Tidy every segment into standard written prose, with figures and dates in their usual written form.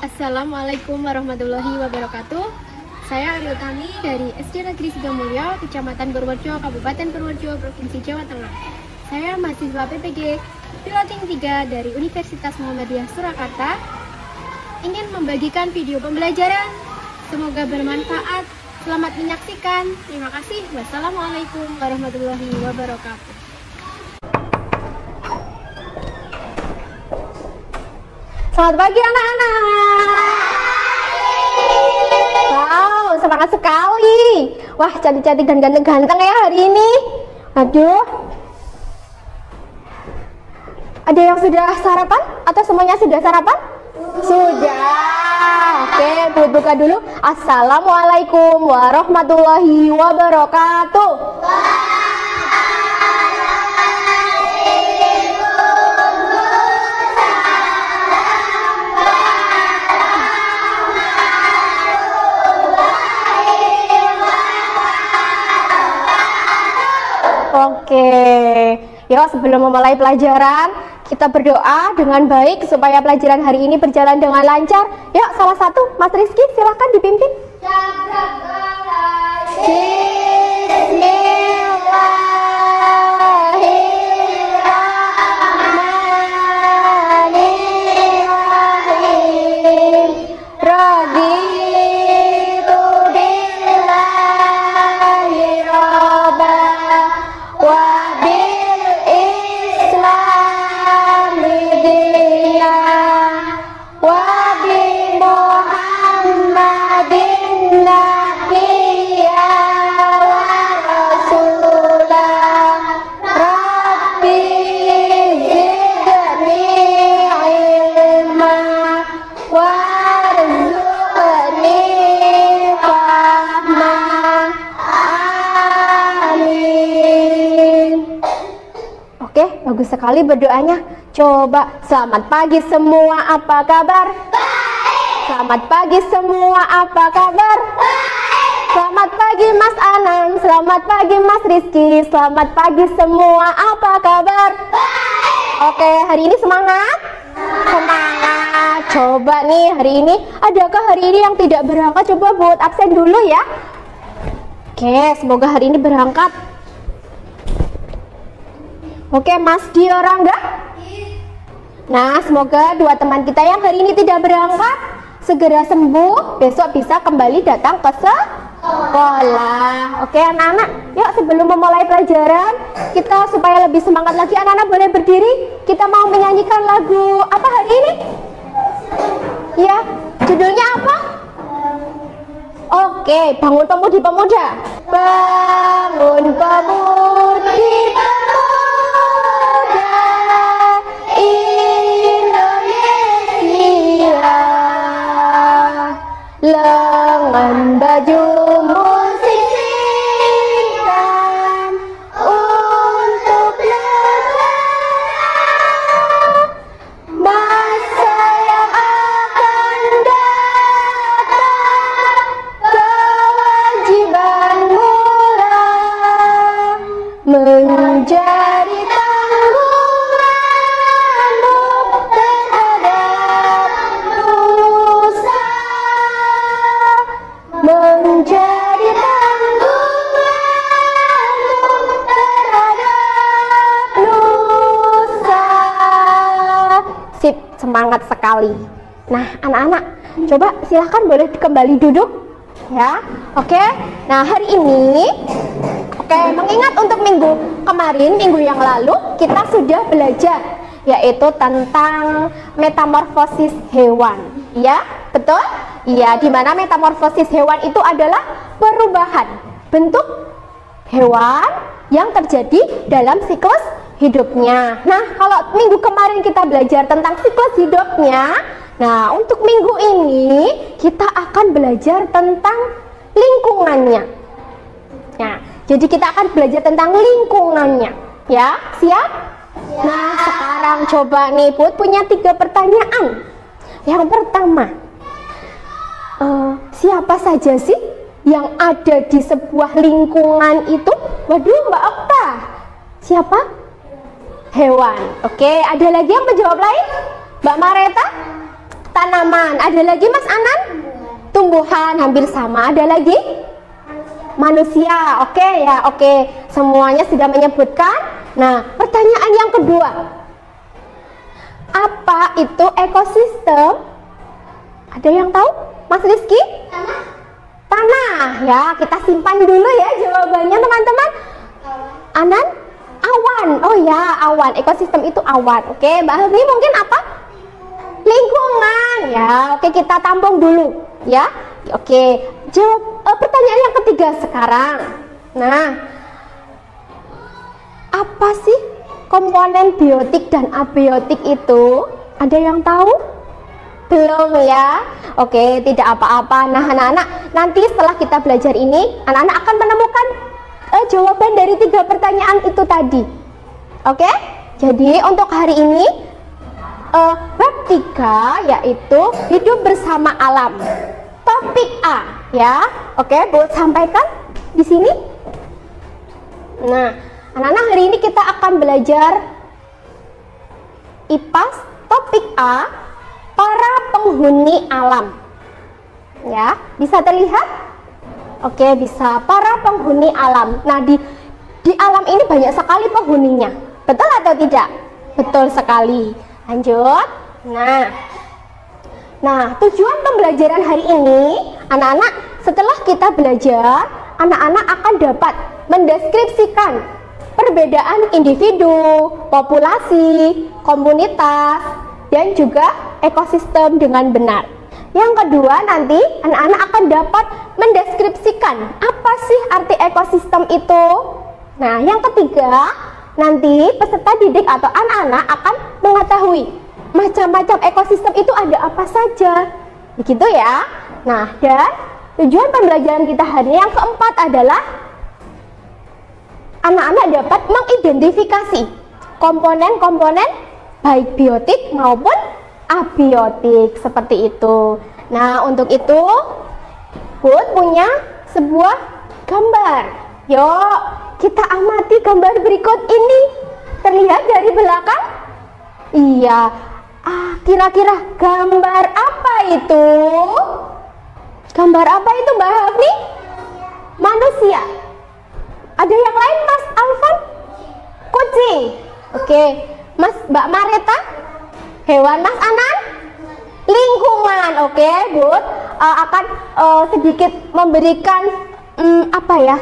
Assalamualaikum warahmatullahi wabarakatuh. Saya Aryo Tami dari SD Negeri Sidomulyo, Kecamatan Purworejo, Kabupaten Purworejo, Provinsi Jawa Tengah. Saya mahasiswa PPG Piloting 3 dari Universitas Muhammadiyah Surakarta. Ingin membagikan video pembelajaran. Semoga bermanfaat. Selamat menyaksikan. Terima kasih. Wassalamualaikum warahmatullahi wabarakatuh. Selamat pagi anak-anak. Wow, semangat sekali. Wah, cantik-cantik dan ganteng-ganteng ya hari ini. Aduh. Ada yang sudah sarapan? Atau semuanya sudah sarapan? Sudah. Oke, buka dulu. Assalamualaikum warahmatullahi wabarakatuh. Oke, yuk sebelum memulai pelajaran kita berdoa dengan baik supaya pelajaran hari ini berjalan dengan lancar. Yuk salah satu, Mas Rizky silahkan dipimpin. Oke, bagus sekali berdoanya. Coba, selamat pagi semua, apa kabar? Baik. Selamat pagi semua, apa kabar? Baik. Selamat pagi Mas Anang, selamat pagi Mas Rizky, selamat pagi semua, apa kabar? Baik. Oke, hari ini semangat? Semangat. Coba nih, hari ini, adakah hari ini yang tidak berangkat? Coba buat absen dulu ya. Oke, semoga hari ini berangkat. Oke, Mas Dio Rangga. Nah, semoga dua teman kita yang hari ini tidak berangkat segera sembuh, besok bisa kembali datang ke sekolah. Oke, anak-anak, yuk sebelum memulai pelajaran, kita supaya lebih semangat lagi, anak-anak boleh berdiri. Kita mau menyanyikan lagu apa hari ini? Ya, judulnya apa? Oke, Bangun Pemudi-Pemuda. Bangun Pemudi-Pemuda, lengan baju musik singkan untuk negara, masa yang akan datang, kewajiban mula menjadi tanggunganmu terhadap nusa, menjadi tanggunganmu terhadap nusa. Sip, semangat sekali. Nah, anak-anak, coba silahkan boleh kembali duduk ya. Oke, nah hari ini mengingat untuk minggu kemarin, minggu yang lalu kita sudah belajar yaitu tentang metamorfosis hewan. Ya, betul? Iya, di mana metamorfosis hewan itu adalah perubahan bentuk hewan yang terjadi dalam siklus hidupnya. Nah, kalau minggu kemarin kita belajar tentang siklus hidupnya, nah untuk minggu ini kita akan belajar tentang lingkungannya. Nah, jadi kita akan belajar tentang lingkungannya. Ya, siap? Nah, sekarang coba nih, Put punya 3 pertanyaan. Yang pertama, siapa saja sih yang ada di sebuah lingkungan itu? Waduh, Mbak Okta. Siapa? Hewan. Oke, ada lagi yang menjawab lain? Mbak Mareta? Tanaman. Ada lagi Mas Anan? Tumbuhan, hampir sama. Ada lagi? Manusia. Oke ya, oke. Semuanya sudah menyebutkan. Nah, pertanyaan yang kedua. Apa itu ekosistem? Ada yang tahu? Mas Rizky? Tanah. Ya, kita simpan dulu ya jawabannya teman-teman. Anan? Awan. Oh ya, awan. Ekosistem itu awan. Oke, Mbak Helmi mungkin apa? Lingkungan. Ya, oke, kita tampung dulu ya. Oke, jawab pertanyaan yang ketiga sekarang. Nah, apa sih komponen biotik dan abiotik itu? Ada yang tahu? Belum ya? Oke, tidak apa-apa. Nah, anak-anak, nanti setelah kita belajar ini, anak-anak akan menemukan jawaban dari 3 pertanyaan itu tadi. Oke? Jadi, untuk hari ini, bab 3 yaitu hidup bersama alam. Topik A, ya. Oke, Bu sampaikan di sini. Nah, anak-anak, hari ini kita akan belajar IPAS topik A, para penghuni alam. Ya, bisa terlihat? Oke, bisa. Para penghuni alam. Nah, di alam ini banyak sekali penghuninya. Betul atau tidak? Betul sekali. Lanjut. Nah, tujuan pembelajaran hari ini, anak-anak, setelah kita belajar, anak-anak akan dapat mendeskripsikan perbedaan individu, populasi, komunitas, dan juga ekosistem dengan benar. Yang kedua, nanti anak-anak akan dapat mendeskripsikan apa sih arti ekosistem itu. Nah, yang ketiga, nanti peserta didik atau anak-anak akan mengetahui macam-macam ekosistem itu ada apa saja. Begitu ya. Nah, dan tujuan pembelajaran kita hari ini yang keempat adalah anak-anak dapat mengidentifikasi komponen-komponen baik biotik maupun abiotik, seperti itu. Nah, untuk itu Bud punya sebuah gambar. Yuk, kita amati gambar berikut ini. Terlihat dari belakang? Iya. Kira-kira gambar apa itu? Gambar apa itu, Mbak Hafni? Manusia. Ada yang lain, Mas Alvan? Kucing. Oke. Mas, Mbak Mareta? Hewan. Mas Anan? Lingkungan. Oke, Bud akan sedikit memberikan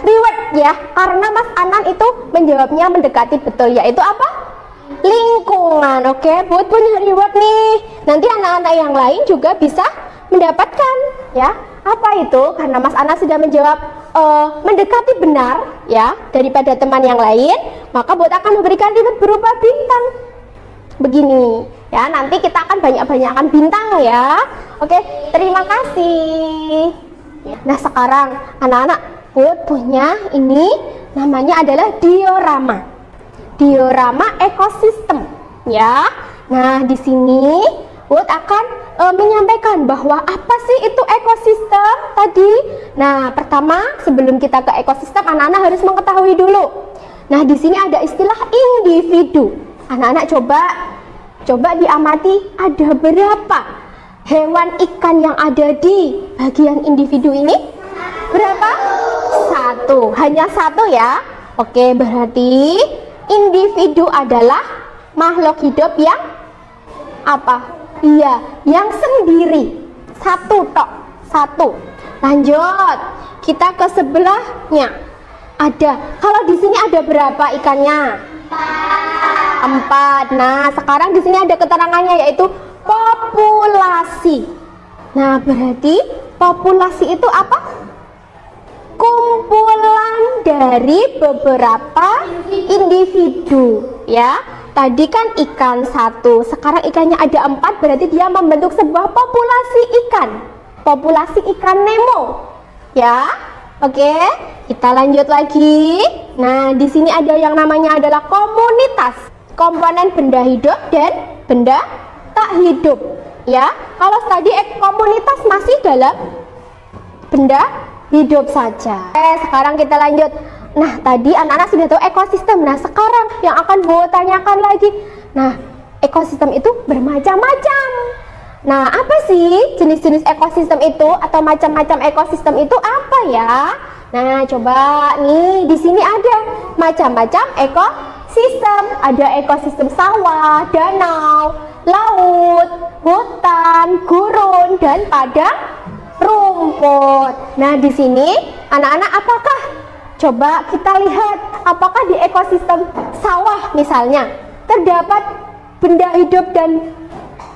reward ya, karena Mas Anan itu menjawabnya mendekati betul, yaitu apa? Lingkungan. Oke, Bud punya reward nih. Nanti anak-anak yang lain juga bisa mendapatkan ya. Apa itu? Karena Mas Anan sudah menjawab mendekati benar ya daripada teman yang lain, maka Bud akan memberikan reward berupa bintang. Begini ya, nanti kita akan banyak-banyakan bintang ya. Oke, terima kasih. Nah, sekarang anak-anak, Bud punya ini namanya adalah diorama. Diorama ekosistem ya. Nah, di sini Bud akan menyampaikan bahwa apa sih itu ekosistem tadi. Nah, pertama sebelum kita ke ekosistem, anak-anak harus mengetahui dulu. Nah, di sini ada istilah individu. Anak-anak coba diamati, ada berapa hewan ikan yang ada di bagian individu ini? Berapa? 1. Hanya 1 ya. Oke, berarti individu adalah makhluk hidup yang apa? Iya, yang sendiri. 1 tok. 1. Lanjut. Kita ke sebelahnya. Ada. Kalau di sini ada berapa ikannya? 4. Nah, sekarang di sini ada keterangannya, yaitu populasi. Nah, berarti populasi itu apa? Kumpulan dari beberapa individu ya. Tadi kan ikan 1, sekarang ikannya ada 4, berarti dia membentuk sebuah populasi ikan. Populasi ikan Nemo ya. Oke, kita lanjut lagi. Nah, di sini ada yang namanya adalah komunitas, komponen benda hidup dan benda tak hidup ya. Kalau tadi komunitas masih dalam benda hidup saja. Sekarang kita lanjut. Nah, tadi anak-anak sudah tahu ekosistem. Nah, sekarang yang akan Bu tanyakan lagi. Nah, ekosistem itu bermacam-macam. Nah, apa sih jenis-jenis ekosistem itu atau macam-macam ekosistem itu apa ya? Nah, coba nih di sini ada macam-macam ekosistem. Ada ekosistem sawah, danau, laut, hutan, gurun, dan padang rumput. Nah, di sini anak-anak apakah? Coba kita lihat apakah di ekosistem sawah misalnya terdapat benda hidup dan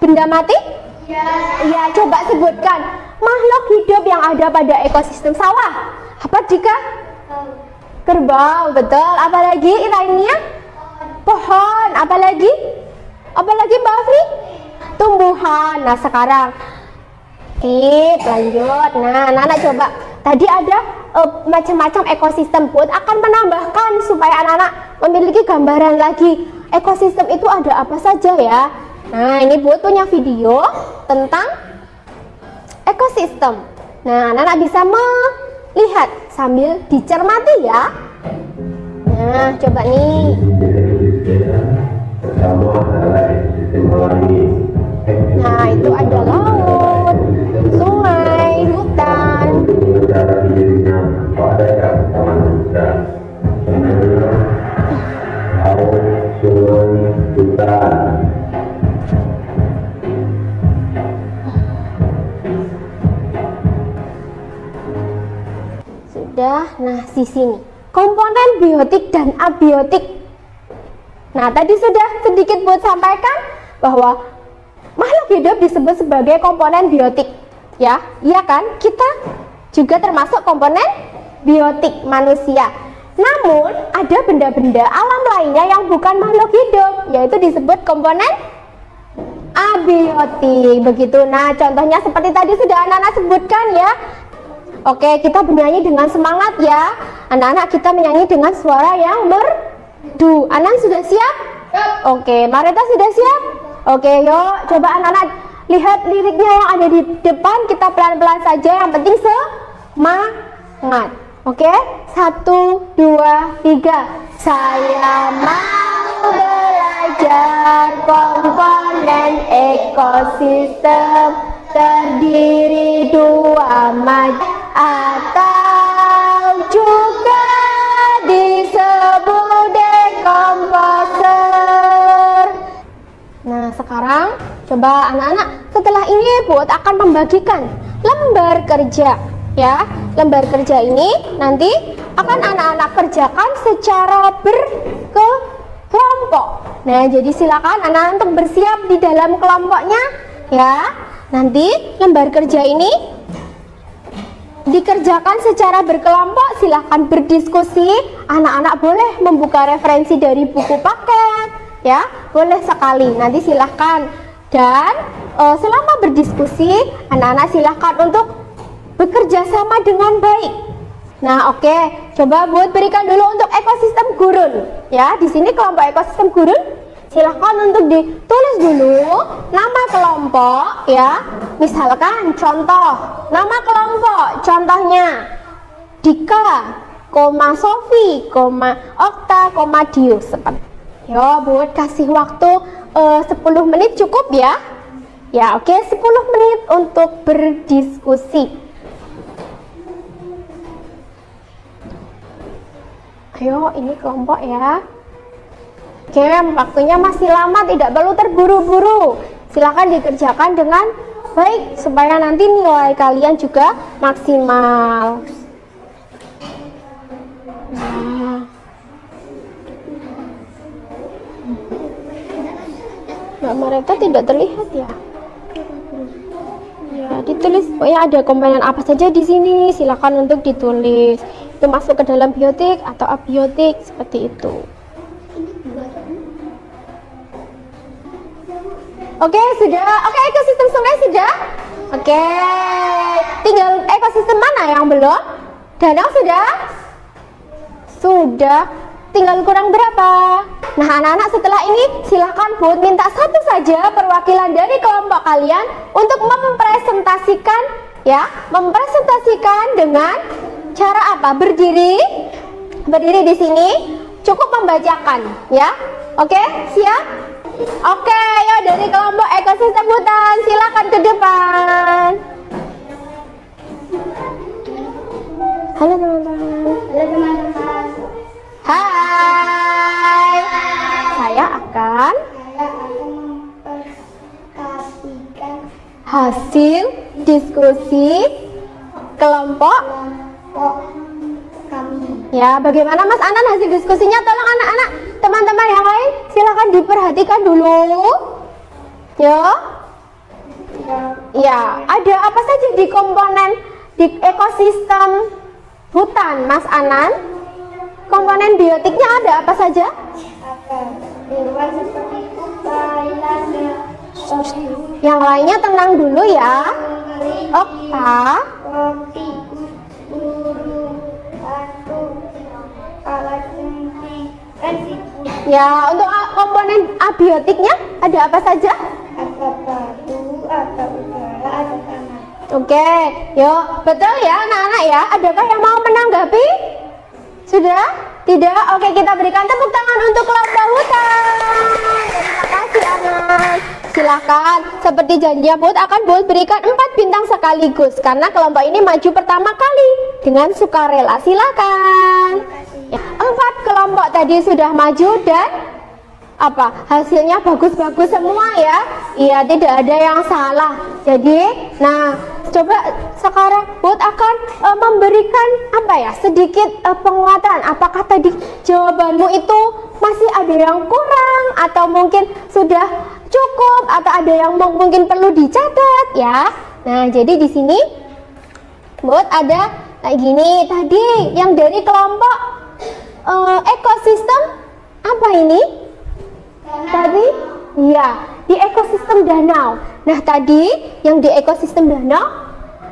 benda mati? Ya, coba sebutkan makhluk hidup yang ada pada ekosistem sawah. Apa jika? Kerbau, betul. Apalagi lainnya? Pohon. Apalagi? Apalagi Mbak Afri? Tumbuhan. Nah, sekarang lanjut. Nah, anak-anak coba. Tadi ada macam-macam ekosistem. Bud akan menambahkan supaya anak-anak memiliki gambaran lagi. Ekosistem itu ada apa saja ya? Nah, ini Bud punya video tentang ekosistem. Nah, anak-anak bisa melihat sambil dicermati ya. Nah, coba nih. Nah, itu ada laut, sungai, hutan. Sudah, nah di sini komponen biotik dan abiotik. Nah, tadi sudah sedikit buat sampaikan bahwa makhluk hidup disebut sebagai komponen biotik. Ya, iya kan? Kita juga termasuk komponen biotik manusia. Namun, ada benda-benda alam lainnya yang bukan makhluk hidup, yaitu disebut komponen abiotik. Begitu. Nah, contohnya seperti tadi sudah anak-anak sebutkan ya. Oke, kita bernyanyi dengan semangat ya. Anak-anak kita menyanyi dengan suara yang merdu. Anak sudah siap? Oke, Mareta sudah siap? Oke, yuk coba anak-anak lihat liriknya yang ada di depan. Kita pelan-pelan saja, yang penting semangat. Oke, 1, 2, 3. Saya mau belajar komponen ekosistem terdiri dua macam atau juga disebut dekomposer. Nah, sekarang coba anak-anak setelah ini Bud akan membagikan lembar kerja ya. Lembar kerja ini nanti akan anak-anak kerjakan secara berkelompok. Nah, jadi silakan anak-anak untuk bersiap di dalam kelompoknya ya. Nanti lembar kerja ini dikerjakan secara berkelompok. Silahkan berdiskusi. Anak-anak boleh membuka referensi dari buku paket ya, boleh sekali. Nanti silahkan. Dan selama berdiskusi anak-anak silahkan untuk bekerja sama dengan baik. Nah, oke, coba buat berikan dulu untuk ekosistem gurun ya. Di sini kelompok ekosistem gurun, silahkan untuk ditulis dulu nama kelompok ya. Misalkan contoh nama kelompok, contohnya Dika, Sofi, Okta, Dio seperti. Yo, buat kasih waktu 10 menit cukup ya. Ya, oke, 10 menit untuk berdiskusi. Ayo, ini kelompok ya. Oke, waktunya masih lama, tidak perlu terburu-buru. Silakan dikerjakan dengan baik supaya nanti nilai kalian juga maksimal. Nah, Mbak Mareta tidak terlihat ya. Ya, ditulis pokoknya ada komponen apa saja di sini. Silakan untuk ditulis. Itu masuk ke dalam biotik atau abiotik seperti itu. Oke, sudah. Oke, ekosistem sungai sudah. Oke, tinggal ekosistem mana yang belum? Danau sudah? Sudah. Tinggal kurang berapa? Nah, anak-anak setelah ini silahkan Bud minta satu saja perwakilan dari kelompok kalian untuk mempresentasikan ya, mempresentasikan dengan cara apa? Berdiri di sini, cukup membacakan ya. Oke, siap? Oke, ya dari kelompok ekosistem hutan silakan ke hasil diskusi kelompok kami. ya. Bagaimana Mas Anan hasil diskusinya? Tolong anak-anak, teman-teman yang lain silakan diperhatikan dulu. Yo. Ya, ada apa saja di komponen di ekosistem hutan, Mas Anan? Komponen biotiknya ada apa saja? Hewan seperti kuda, lada, Yang lainnya tenang dulu ya. Oka, tikus, burung, batu, kalajengking, dan siput. ya, untuk komponen abiotiknya ada apa saja? Ada batu, ada udara, ada tanah. Oke, yuk, betul ya anak-anak ya. Adakah yang mau menanggapi? Sudah? Tidak? Oke, kita berikan tepuk tangan untuk kelompok hutan. Terima kasih anak. Silahkan, seperti janji Bud akan Bud berikan 4 bintang sekaligus karena kelompok ini maju pertama kali dengan sukarela. Silakan. Ya, 4 kelompok tadi sudah maju dan apa hasilnya bagus-bagus semua ya. Iya, tidak ada yang salah. Jadi nah coba sekarang Bud akan memberikan apa ya sedikit penguatan. Apakah tadi jawabanmu itu masih ada yang kurang atau mungkin sudah cukup atau ada yang mungkin perlu dicatat ya. Nah jadi di sini Bud ada kayak gini tadi yang dari kelompok ekosistem apa ini? Tadi ya di ekosistem danau. Nah tadi yang di ekosistem danau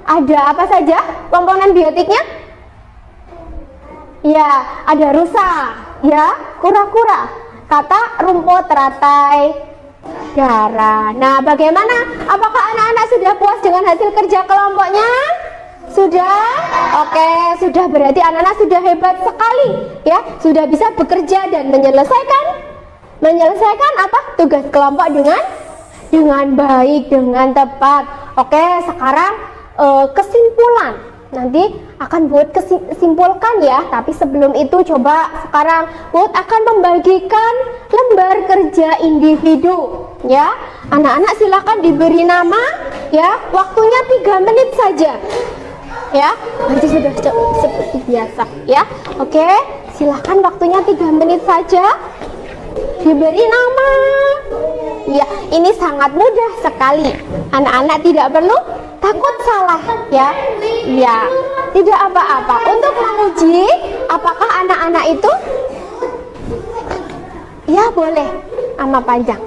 ada apa saja komponen biotiknya? Ya ada rusa, ya kura-kura, kata rumput, teratai, darah. Nah bagaimana? Apakah anak-anak sudah puas dengan hasil kerja kelompoknya? Sudah? Oke, sudah, berarti anak-anak sudah hebat sekali ya, sudah bisa bekerja dan menyelesaikan apa tugas kelompok dengan baik, dengan tepat. Oke, sekarang kesimpulan nanti akan buat kesimpulkan ya, tapi sebelum itu coba sekarang Bud akan membagikan lembar kerja individu ya. Anak-anak silakan diberi nama ya, waktunya 3 menit saja ya, nanti sudah seperti biasa ya. Oke, silakan waktunya 3 menit saja, diberi nama ya. Ini sangat mudah sekali, anak-anak tidak perlu takut salah ya. Ya, tidak apa-apa. Untuk menguji apakah anak-anak itu ya boleh nama panjang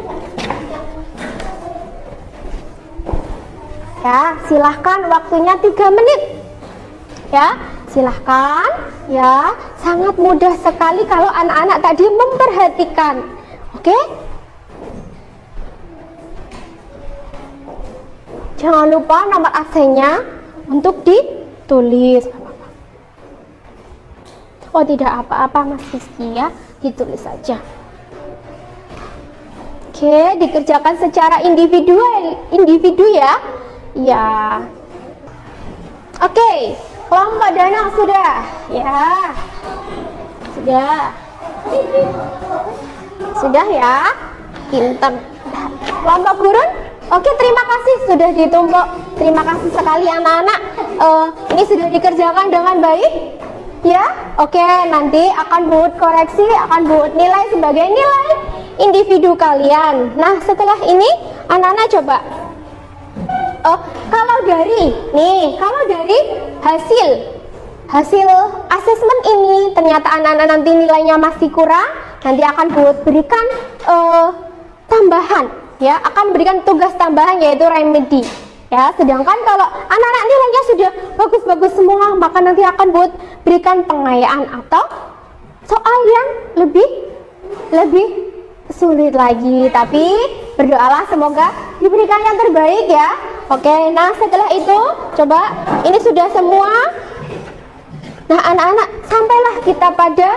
ya, silahkan waktunya 3 menit ya, silahkan ya. Sangat mudah sekali kalau anak-anak tadi memperhatikan. Oke, jangan lupa nomor absennya untuk ditulis. Oh tidak apa-apa Mas Rizky ya, ditulis saja. Oke, dikerjakan secara individu ya. Ya. Oke, kelompok danau sudah ya. Sudah ya, pinter. Kelompok gurun, oke, terima kasih sudah ditumpuk. Terima kasih sekali anak-anak. Ini sudah dikerjakan dengan baik ya. Oke, nanti akan buat koreksi, akan buat nilai sebagai nilai individu kalian. Nah setelah ini anak-anak coba kalau dari hasil asesmen ini ternyata anak-anak nanti nilainya masih kurang, nanti akan berikan tambahan ya, akan berikan tugas tambahan yaitu remedi ya. Sedangkan kalau anak-anak nilainya sudah bagus-bagus semua, maka nanti akan berikan pengayaan atau soal yang lebih sulit lagi. Tapi berdoalah semoga diberikan yang terbaik ya. Oke, nah setelah itu coba ini sudah semua. Nah anak-anak, sampailah kita pada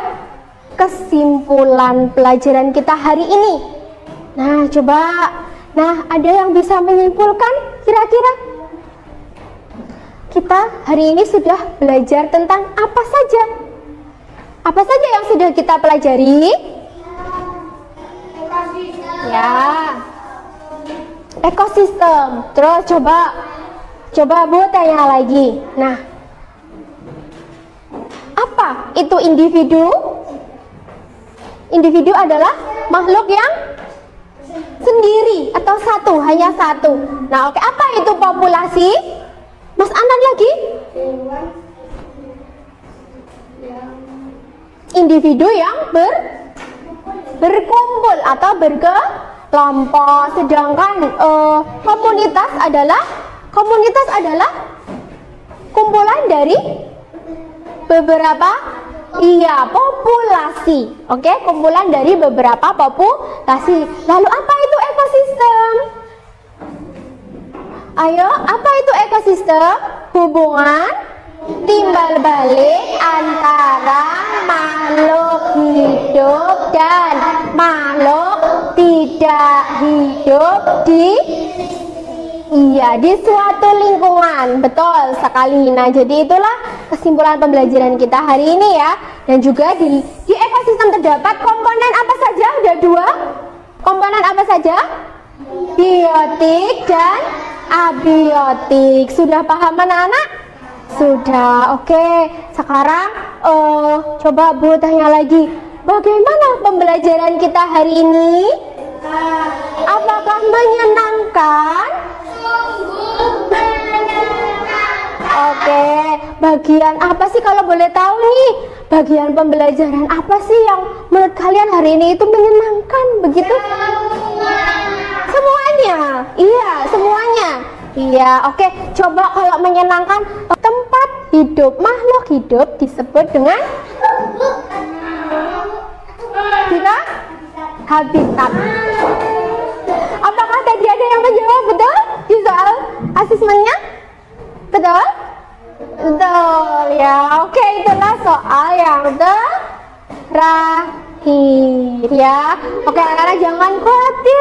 kesimpulan pelajaran kita hari ini. Nah coba, nah ada yang bisa menyimpulkan kira-kira kita hari ini sudah belajar tentang apa saja? Apa saja yang sudah kita pelajari? Ya, ekosistem. Terus coba Bu tanya lagi. Nah, apa itu individu? Individu adalah makhluk yang sendiri atau satu, hanya satu. Nah, oke, apa itu populasi? Mas Anan lagi? Individu yang berkumpul atau berkelompok. Sedangkan komunitas adalah kumpulan dari beberapa populasi. Oke, kumpulan dari beberapa populasi. Lalu apa itu ekosistem? Ayo, apa itu ekosistem? Hubungan timbal balik antara makhluk hidup dan makhluk tidak hidup di suatu lingkungan. Betul sekali. Nah, jadi itulah kesimpulan pembelajaran kita hari ini ya. Dan juga di ekosistem terdapat komponen apa saja? Ada 2 komponen apa saja? Biotik dan abiotik. Sudah paham anak-anak? Sudah. Oke, sekarang coba Bu tanya lagi, bagaimana pembelajaran kita hari ini? Apakah menyenangkan? Oke, bagian apa sih kalau boleh tahu nih? Bagian pembelajaran apa sih yang menurut kalian hari ini itu menyenangkan begitu? Semuanya. Iya, semuanya. Iya, oke. Coba kalau menyenangkan, tempat hidup makhluk hidup disebut dengan habitat. Apakah tadi ada yang menjawab betul di soal asesmennya? Betul? Betul ya. Oke, itulah soal yang terakhir ya. Oke, anak-anak jangan khawatir,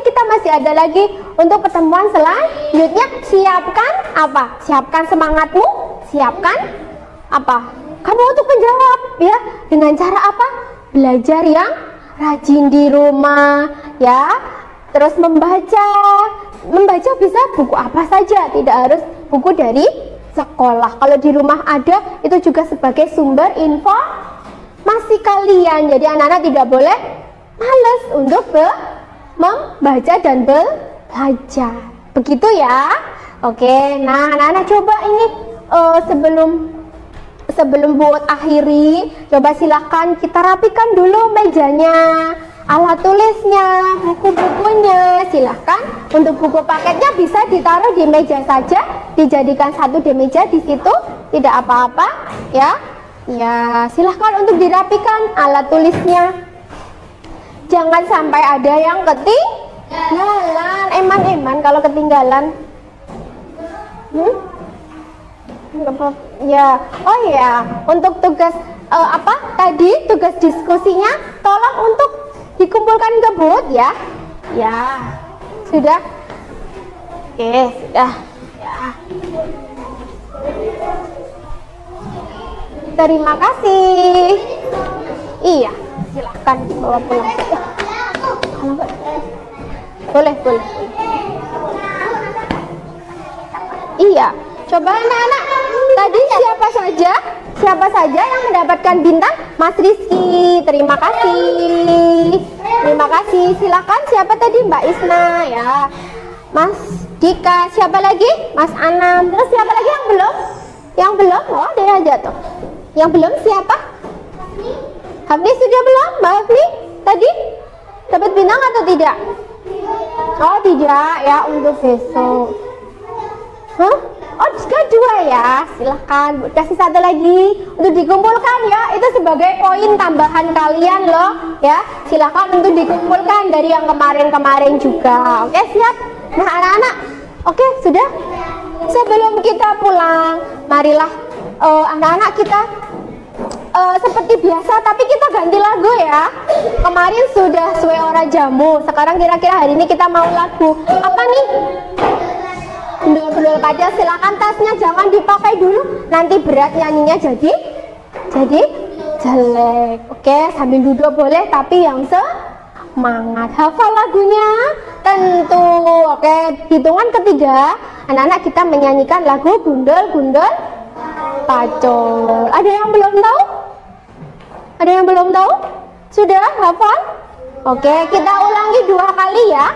kita masih ada lagi untuk pertemuan selanjutnya. Siapkan apa? Siapkan semangatmu, siapkan apa? Kamu untuk menjawab ya. Dengan cara apa? Belajar yang rajin di rumah ya. Terus membaca bisa buku apa saja, tidak harus buku dari sekolah. Kalau di rumah ada, itu juga sebagai sumber informasi kalian. Jadi anak-anak tidak boleh malas untuk membaca dan belajar. Begitu ya. Oke, nah anak-anak coba ini sebelum buat akhiri, coba silahkan kita rapikan dulu mejanya, alat tulisnya, buku-bukunya. Silahkan untuk buku paketnya bisa ditaruh di meja saja, dijadikan satu di meja di situ, tidak apa-apa ya. Ya, silahkan untuk dirapikan alat tulisnya. Jangan sampai ada yang ketinggalan. Eman kalau ketinggalan. Ya, oh ya, untuk tugas tugas diskusinya tolong untuk dikumpulkan ke booth ya. Ya, sudah. Oke, sudah. Ya. Terima kasih. Iya, silakan bawa pulang. Kalau enggak, boleh. Iya. Coba anak-anak, tadi siapa saja yang mendapatkan bintang? Mas Rizky, terima kasih. Silakan, siapa tadi? Mbak Isna ya. Mas Dika, siapa lagi? Mas Anam. Terus siapa lagi yang belum? Oh, ada aja tuh. Yang belum siapa? Hafni sudah belum? Mbak Hafni tadi dapat bintang atau tidak? Oh tidak ya, untuk besok. Oh, juga 2 ya. Silahkan kasih satu lagi untuk dikumpulkan ya. Itu sebagai poin tambahan kalian loh ya. Silahkan untuk dikumpulkan dari yang kemarin juga. Oke, siap. Nah anak-anak, oke sudah. Sebelum kita pulang, marilah anak-anak kita seperti biasa, tapi kita ganti lagu ya. Kemarin sudah Suwe Ora Jamu. Sekarang kira-kira hari ini kita mau lagu apa nih? Bendul-bendul kaca. Silakan, tasnya jangan dipakai dulu, nanti berat nyanyinya jadi jelek. Oke, sambil duduk boleh, tapi yang semangat. Hafal lagunya. tertentu. Oke, hitungan ketiga, anak-anak kita menyanyikan lagu Gundul-Gundul Pacul. Ada yang belum tahu? Ada yang belum tahu? Sudah hafal? Oke, kita ulangi 2 kali ya.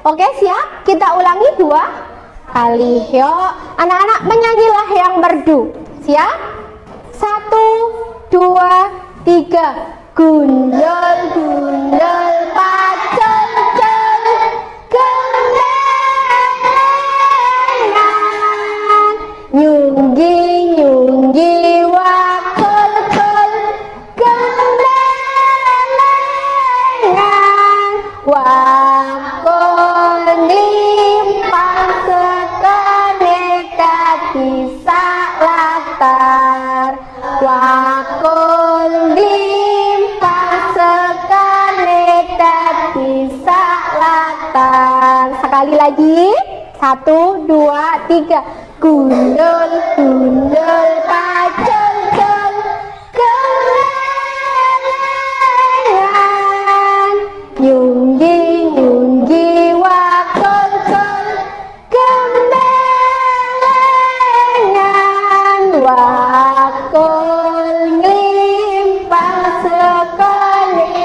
Oke, siap? Kita ulangi 2 kali. Yuk, anak-anak menyanyilah yang merdu. Siap? 1, 2, 3. Gundul, gundul, pacul, cul, gendengan, nyunggi, nyunggi, wakul, kul, gendengan, wakul, limpah sekane bisa latar, wakul, bisa latar. Sekali lagi, 1, 2, 3. Gundul, gundul, pacul, cul, gendengan, nyunggi, nyunggi, wakul, kul, gendengan, wakul, ngelimpah sekali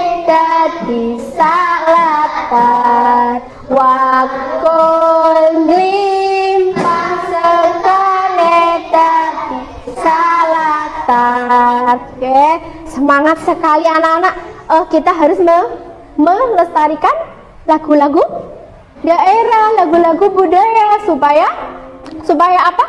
bisa latar, wakul limpah sekali bisa latar. Oke, semangat sekali anak-anak. Kita harus melestarikan lagu-lagu daerah, lagu-lagu budaya supaya apa?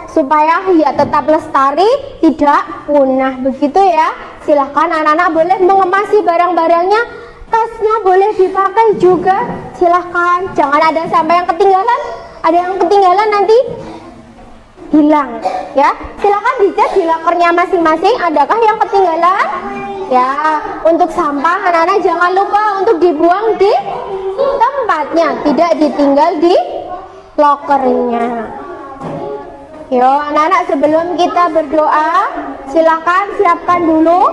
Supaya ya tetap lestari, tidak punah, begitu ya. Silahkan anak-anak boleh mengemasi barang-barangnya, tasnya boleh dipakai juga. Silahkan, jangan ada sampai yang ketinggalan. Ada yang ketinggalan nanti hilang ya. Silahkan dicek di lokernya masing-masing, adakah yang ketinggalan ya. Untuk sampah anak-anak jangan lupa untuk dibuang di tempatnya, tidak ditinggal di lokernya. Yo, anak-anak, sebelum kita berdoa, silakan siapkan dulu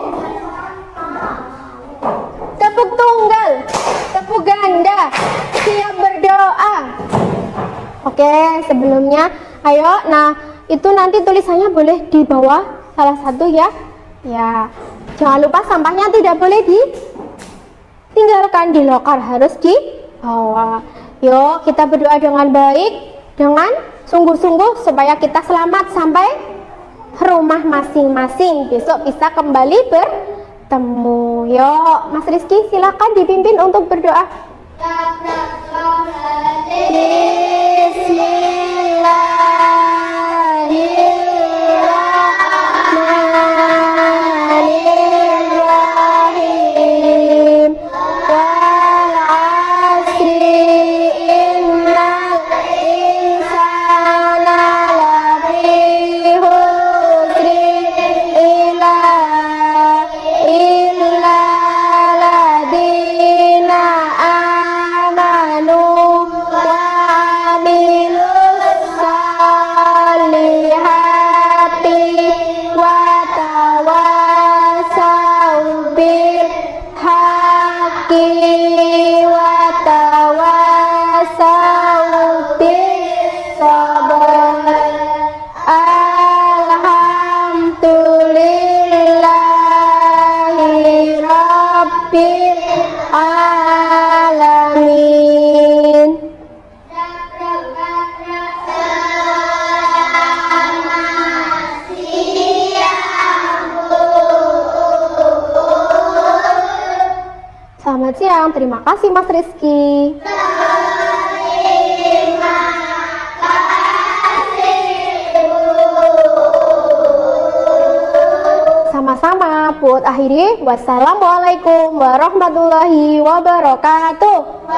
tepuk tunggal, tepuk ganda, siap berdoa. Oke, sebelumnya, ayo, nah itu nanti tulisannya boleh di bawah salah satu ya. Ya, jangan lupa sampahnya tidak boleh ditinggalkan di loker, harus di bawah. Yuk, kita berdoa dengan baik, dengan sungguh-sungguh supaya kita selamat sampai rumah masing-masing. Besok bisa kembali bertemu. Yuk, Mas Rizky silakan dipimpin untuk berdoa. Bismillahirrahmanirrahim. Wal asri innal insana lafi khusri illa ladina amanu wa amilus solihati wa tawasau bil haqqi wa tawasau bis sabr. Alhamdulillahi rabbil alamin. Selamat siang, terima kasih Mas Rizky. Sama-sama, Put akhiri. Wassalamualaikum warahmatullahi wabarakatuh.